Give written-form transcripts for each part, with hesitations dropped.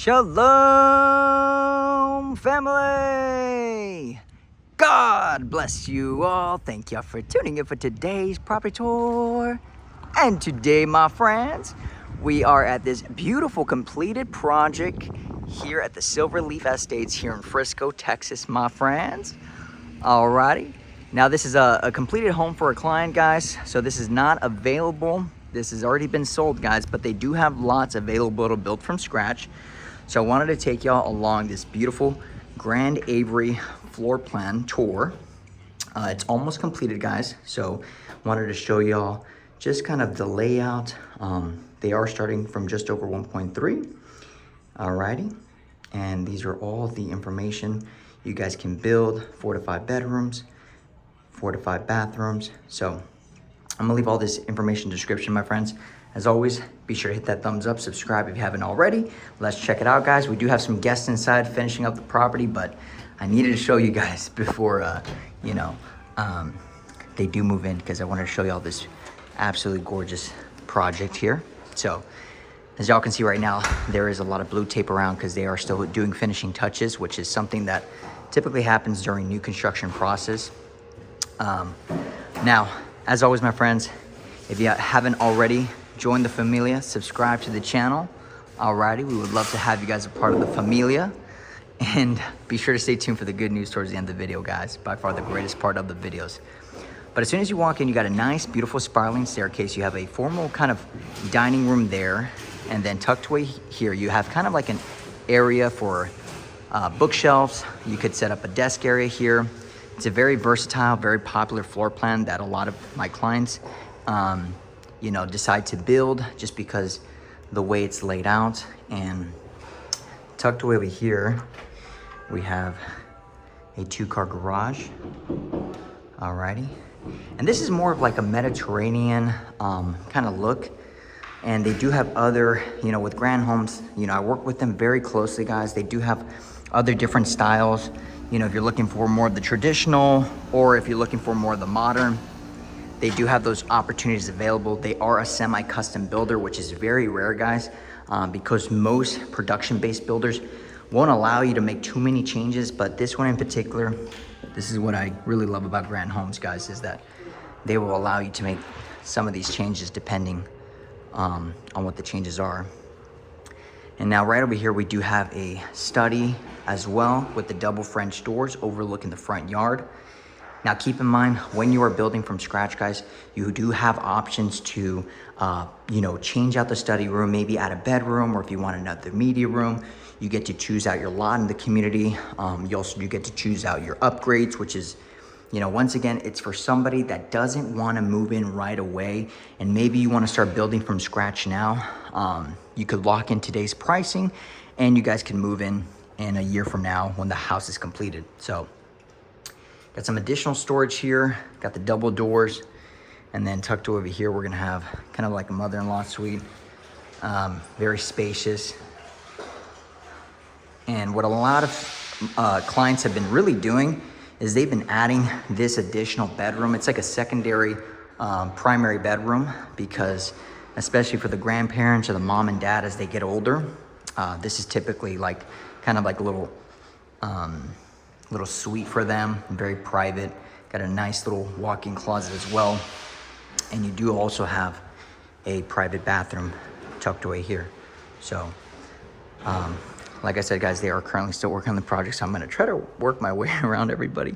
Shalom, family! God bless you all. Thank y'all for tuning in for today's property tour. And today, my friends, we are at this beautiful completed project here at the Silverleaf Estates here in Frisco, Texas, my friends. Alrighty. Now, this is a completed home for a client, guys. So this is not available. This has already been sold, guys, but they do have lots available to build from scratch. So I wanted to take y'all along this beautiful Grand Avery floor plan tour. It's almost completed, guys. So wanted to show y'all just kind of the layout. They are starting from just over 1.3. Alrighty. And these are all the information you guys can build. 4 to 5 bedrooms, 4 to 5 bathrooms. So I'm gonna leave all this information in the description, my friends. As always, be sure to hit that thumbs up, subscribe if you haven't already. Let's check it out, guys. We do have some guests inside finishing up the property, but I needed to show you guys before, they do move in, because I wanted to show y'all this absolutely gorgeous project here. So, as y'all can see right now, there is a lot of blue tape around because they are still doing finishing touches, which is something that typically happens during new construction process. Now, as always, my friends, if you haven't already, join the familia, subscribe to the channel. Alrighty, we would love to have you guys a part of the familia. And be sure to stay tuned for the good news towards the end of the video, guys. By far the greatest part of the videos. But as soon as you walk in, you got a nice, beautiful spiraling staircase. You have a formal kind of dining room there. And then tucked away here, you have kind of like an area for bookshelves. You could set up a desk area here. It's a very versatile, very popular floor plan that a lot of my clients, decide to build just because the way it's laid out. And tucked away over here, we have a 2-car garage. Alrighty. And this is more of like a Mediterranean kind of look. And they do have other, with Grand Homes, I work with them very closely, guys. They do have other different styles. If you're looking for more of the traditional, or if you're looking for more of the modern, they do have those opportunities available. They are a semi-custom builder, which is very rare, guys, because most production-based builders won't allow you to make too many changes. But this one in particular, this is what I really love about Grand Homes, guys, is that they will allow you to make some of these changes depending on what the changes are. And now right over here, we do have a study as well with the double French doors overlooking the front yard. Now keep in mind, when you are building from scratch, guys, you do have options to, change out the study room, maybe add a bedroom, or if you want another media room, you get to choose out your lot in the community. You get to choose out your upgrades, which is, once again, it's for somebody that doesn't want to move in right away, and maybe you want to start building from scratch now. You could lock in today's pricing, and you guys can move in a year from now when the house is completed. So, got some additional storage here. Got the double doors, and then tucked over here, we're gonna have kind of like a mother-in-law suite. Very spacious. And what a lot of clients have been really doing is they've been adding this additional bedroom. It's like a secondary primary bedroom, because especially for the grandparents or the mom and dad as they get older, this is typically like kind of like a little suite for them, very private. Got a nice little walk-in closet as well. And you do also have a private bathroom tucked away here. So, like I said, guys, they are currently still working on the project, so I'm gonna try to work my way around everybody.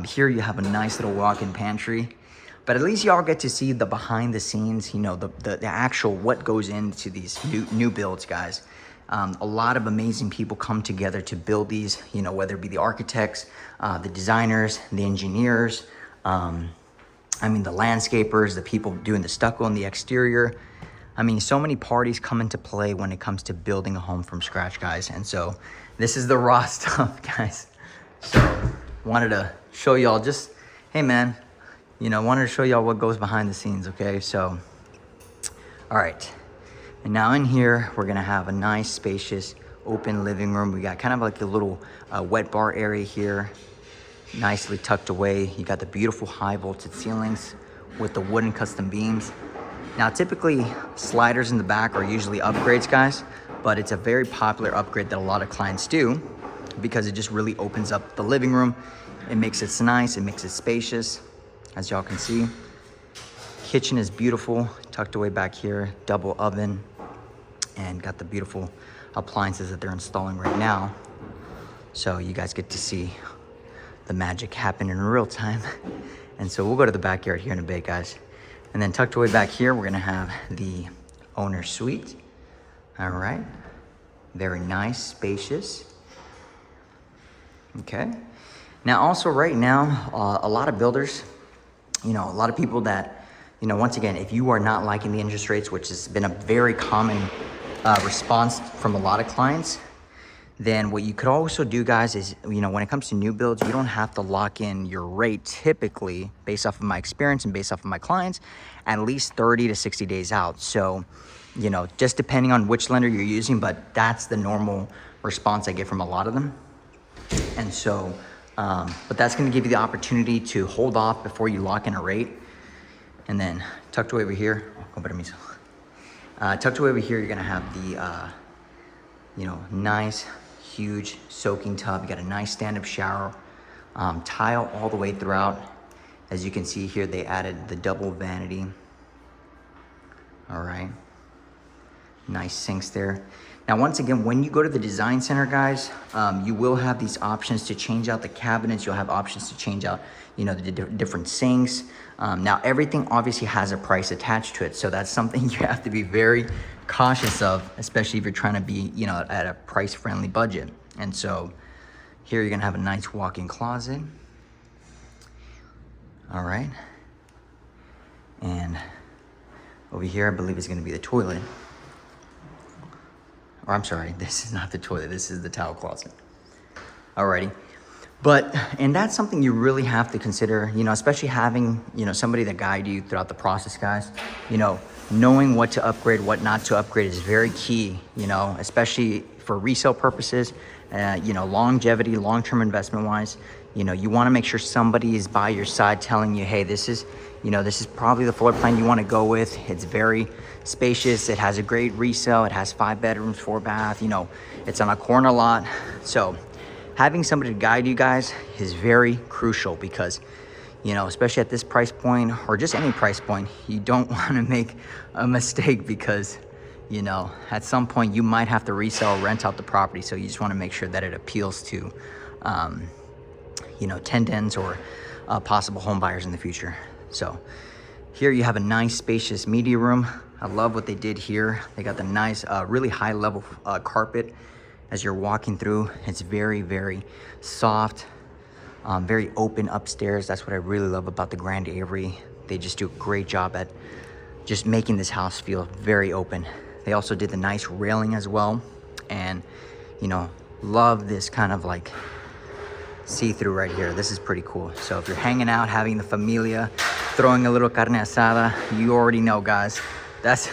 Here you have a nice little walk-in pantry, but at least y'all get to see the behind the scenes, the actual what goes into these new builds, guys. A lot of amazing people come together to build these, whether it be the architects, the designers, the engineers, the landscapers, the people doing the stucco on the exterior. So many parties come into play when it comes to building a home from scratch, guys. And so this is the raw stuff, guys. So wanted to show y'all just, hey man, wanted to show y'all what goes behind the scenes, okay? So, all right. And now in here, we're gonna have a nice, spacious, open living room. We got kind of like a little wet bar area here, nicely tucked away. You got the beautiful high voltage ceilings with the wooden custom beams. Now, typically, sliders in the back are usually upgrades, guys, but it's a very popular upgrade that a lot of clients do because it just really opens up the living room. It makes it nice, it makes it spacious, as y'all can see. Kitchen is beautiful, tucked away back here, double oven, and got the beautiful appliances that they're installing right now. So you guys get to see the magic happen in real time. And so we'll go to the backyard here in a bit, guys. And then tucked away back here, we're gonna have the owner's suite. All right, very nice, spacious. Okay. Now also right now, a lot of builders, you know, a lot of people that, you know, once again, if you are not liking the interest rates, which has been a very common response from a lot of clients, then what you could also do, guys, is, you know, when it comes to new builds, you don't have to lock in your rate typically, based off of my experience and based off of my clients, at least 30 to 60 days out. So, you know, just depending on which lender you're using, but that's the normal response I get from a lot of them. And so, but that's gonna give you the opportunity to hold off before you lock in a rate. And then tucked away over here, tucked away over here, you're gonna have the, you know, nice, huge soaking tub. You got a nice stand-up shower, tile all the way throughout. As you can see here, they added the double vanity. All right, nice sinks there. Now, once again, when you go to the design center, guys, you will have these options to change out the cabinets. You'll have options to change out, you know, the different sinks. Now, everything obviously has a price attached to it. So that's something you have to be very cautious of, especially if you're trying to be, you know, at a price-friendly budget. And so here you're gonna have a nice walk-in closet. All right. And over here, I believe is gonna be the toilet. Or I'm sorry, this is not the toilet, this is the towel closet. Alrighty. But, and that's something you really have to consider, you know, especially having, you know, somebody that guide you throughout the process, guys. You know, knowing what to upgrade, what not to upgrade is very key, you know, especially for resale purposes, you know, longevity, long-term investment wise. You know, you want to make sure somebody is by your side telling you, hey, this is, you know, this is probably the floor plan you want to go with. It's very spacious. It has a great resale. It has 5 bedrooms, 4 bath, you know, it's on a corner lot. So having somebody to guide you guys is very crucial because, you know, especially at this price point or just any price point, you don't want to make a mistake because, you know, at some point you might have to resell or rent out the property. So you just want to make sure that it appeals to, you know, tenants or possible home buyers in the future. So here you have a nice spacious media room. I love what they did here. They got the nice, really high level carpet as you're walking through. It's very, very soft, very open upstairs. That's what I really love about the Grand Avery. They just do a great job at just making this house feel very open. They also did the nice railing as well. And, you know, love this kind of like see-through right here. This is pretty cool. So if you're hanging out, having the familia, throwing a little carne asada, you already know, guys. That's,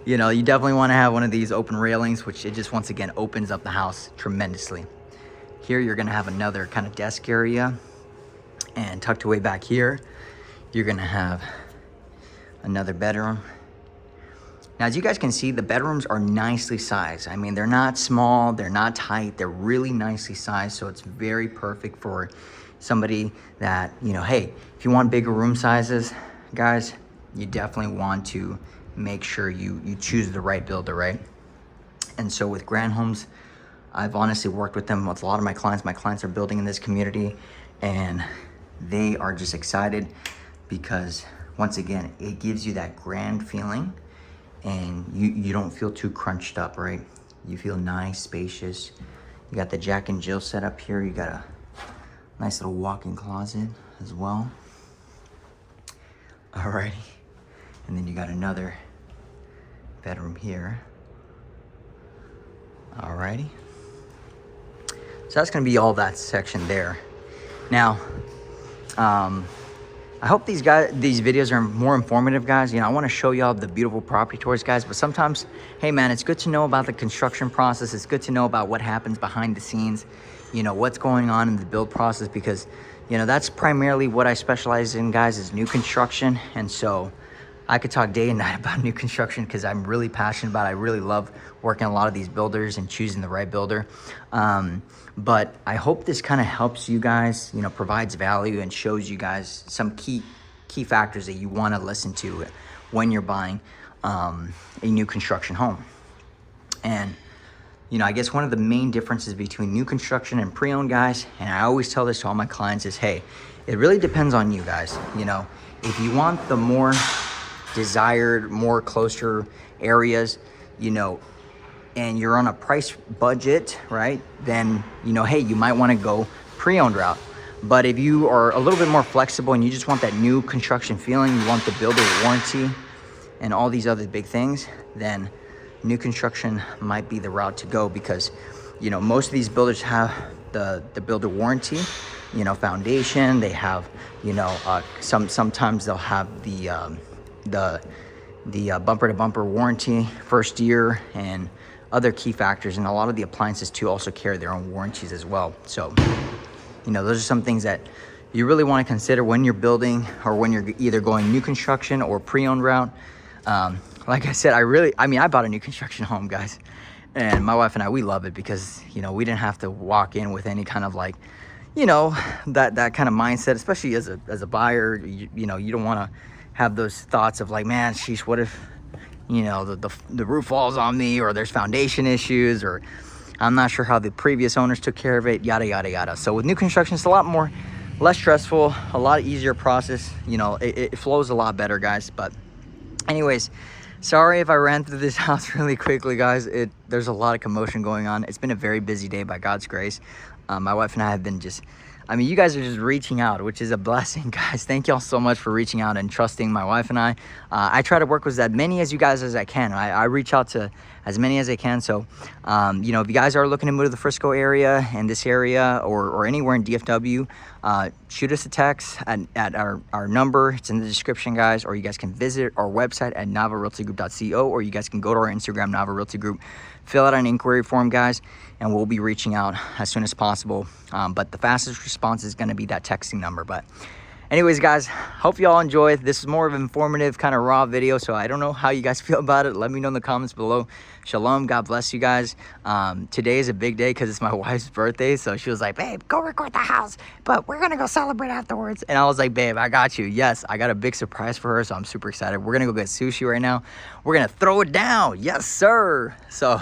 you know, you definitely want to have one of these open railings, which it just once again opens up the house tremendously. Here you're going to have another kind of desk area, and tucked away back here, you're going to have another bedroom. Now, as you guys can see, the bedrooms are nicely sized. I mean, they're not small, they're not tight, they're really nicely sized. So it's very perfect for somebody that, you know, hey, if you want bigger room sizes, guys, you definitely want to make sure you choose the right builder, right? And so with Grand Homes, I've honestly worked with them with a lot of my clients. My clients are building in this community and they are just excited because once again, it gives you that grand feeling and you don't feel too crunched up, right? You feel nice, spacious. You got the Jack and Jill set up here. You got a nice little walk-in closet as well. Alrighty. And then you got another bedroom here. Alrighty. So that's gonna be all that section there. Now, I hope these videos are more informative, guys. You know, I want to show y'all the beautiful property tours, guys. But sometimes, hey man, it's good to know about the construction process. It's good to know about what happens behind the scenes. You know, what's going on in the build process, because, you know, that's primarily what I specialize in, guys, is new construction. And so, I could talk day and night about new construction because I'm really passionate about it. I really love working a lot of these builders and choosing the right builder. But I hope this kind of helps you guys, you know, provides value and shows you guys some key factors that you want to listen to when you're buying a new construction home. And, you know, I guess one of the main differences between new construction and pre-owned, guys, and I always tell this to all my clients, is, hey, it really depends on you guys. You know, if you want the more desired, more closer areas, you know, and you're on a price budget, right, then, you know, hey, you might want to go pre-owned route. But if you are a little bit more flexible and you just want that new construction feeling, you want the builder warranty and all these other big things, then new construction might be the route to go, because, you know, most of these builders have the builder warranty, you know, foundation. They have, you know, sometimes they'll have the bumper to bumper warranty first year, and other key factors. And a lot of the appliances too also carry their own warranties as well. So, you know, those are some things that you really want to consider when you're building, or when you're either going new construction or pre-owned route. Like I said, I bought a new construction home, guys, and my wife and I, we love it because, you know, we didn't have to walk in with any kind of, like, you know, that kind of mindset, especially as a buyer. You know, you don't want to have those thoughts of like, man, sheesh, what if, you know, the roof falls on me, or there's foundation issues, or I'm not sure how the previous owners took care of it, yada, yada, yada. So with new construction, it's a lot less stressful, a lot easier process. You know, it flows a lot better, guys. But anyways, sorry if I ran through this house really quickly, guys. There's a lot of commotion going on. It's been a very busy day by God's grace. My wife and I have been you guys are just reaching out, which is a blessing, guys. Thank y'all so much for reaching out and trusting my wife and I. I try to work with as many as you guys as I can. I reach out to as many as I can. So, you know, if you guys are looking to move to the Frisco area and this area, or anywhere in DFW, shoot us a text at our number. It's in the description, guys. Or you guys can visit our website at navarealtygroup.co, or you guys can go to our Instagram, Nava Realty Group. Fill out an inquiry form, guys, and we'll be reaching out as soon as possible. But the fastest response is going to be that texting number. But anyways, guys, hope you all enjoyed. This is more of an informative kind of raw video, so I don't know how you guys feel about it. Let me know in the comments below. Shalom. God bless you guys. Today is a big day because it's my wife's birthday, so she was like, babe, go record the house, but we're gonna go celebrate afterwards. And I was like, babe, I got you. Yes, I got a big surprise for her, so I'm super excited. We're gonna go get sushi right now. We're gonna throw it down. Yes, sir. So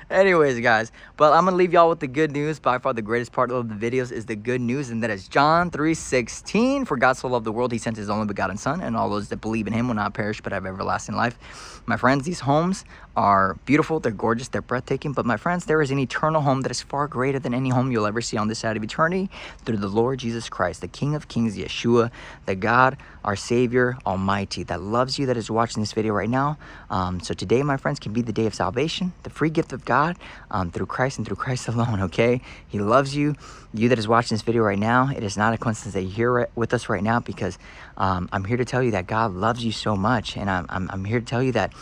anyways, guys, but I'm gonna leave y'all with the good news. By far the greatest part of the videos is the good news, and that is John 3:16. For God so loved the world, he sent his only begotten son, and all those that believe in him will not perish but have everlasting life. My friends, these homes are beautiful, they're gorgeous, they're breathtaking, but my friends, there is an eternal home that is far greater than any home you'll ever see on this side of eternity, through the Lord Jesus Christ, the King of Kings, Yeshua, the God, our Savior Almighty, that loves you, that is watching this video right now. So today, my friends, can be the day of salvation, the free gift of God, through Christ and through Christ alone. Okay, he loves you. You that is watching this video right now, it is not a coincidence that you're here with us right now, because I'm here to tell you that God loves you so much, and I'm here to tell you that,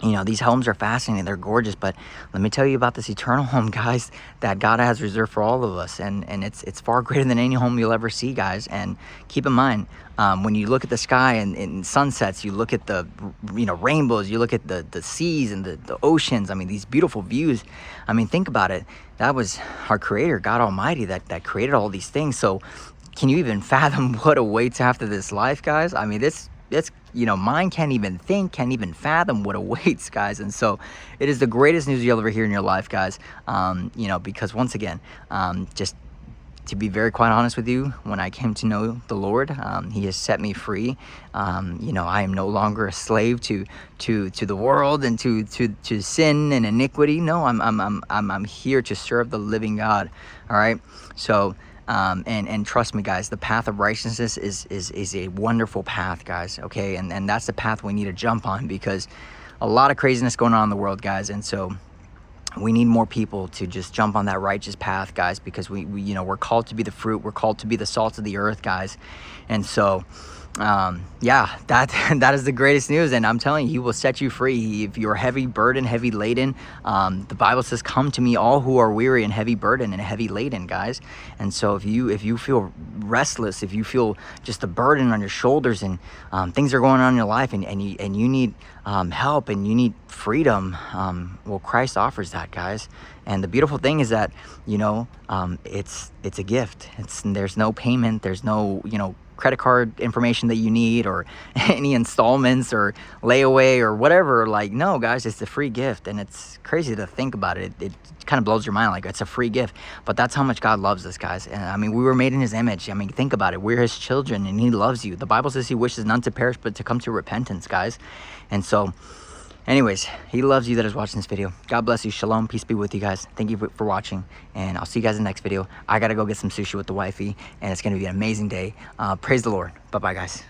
you know, these homes are fascinating, they're gorgeous, but let me tell you about this eternal home, guys, that God has reserved for all of us, and it's far greater than any home you'll ever see, guys. And keep in mind, when you look at the sky and sunsets, you look at the, you know, rainbows, you look at the seas and the oceans, I mean, these beautiful views. I mean, think about it. That was our Creator, God Almighty, that created all these things. So can you even fathom what awaits after this life, guys? I mean, it's you know, mind can't even think, can't even fathom what awaits, guys. And so it is the greatest news you'll ever hear in your life, guys. You know, because once again, just to be very quite honest with you, when I came to know the Lord, he has set me free. You know, I am no longer a slave to the world and to sin and iniquity. No, I'm here to serve the living God. All right. So and trust me, guys, the path of righteousness is a wonderful path, guys. Okay, and that's the path we need to jump on, because a lot of craziness going on in the world, guys. And so we need more people to just jump on that righteous path, guys, because we you know, we're called to be the fruit, we're called to be the salt of the earth, guys. And so, yeah, that is the greatest news, and I'm telling you, he will set you free. If you're heavy burden, heavy laden, the Bible says, come to me all who are weary and heavy burden and heavy laden, guys. And so if you feel restless, if you feel just a burden on your shoulders, and things are going on in your life, and you need help and you need freedom, well, Christ offers that, guys. And the beautiful thing is that, you know, it's a gift. There's no payment, there's no, you know, credit card information that you need, or any installments or layaway or whatever. Like, no, guys, it's a free gift. And it's crazy to think about it. It kind of blows your mind, like, it's a free gift. But that's how much God loves us, guys. And I mean, we were made in his image. I mean, think about it. We're his children, and he loves you. The Bible says he wishes none to perish, but to come to repentance, guys. And so anyways, he loves you that is watching this video. God bless you. Shalom. Peace be with you guys. Thank you for watching, and I'll see you guys in the next video. I got to go get some sushi with the wifey, and it's going to be an amazing day. Praise the Lord. Bye-bye, guys.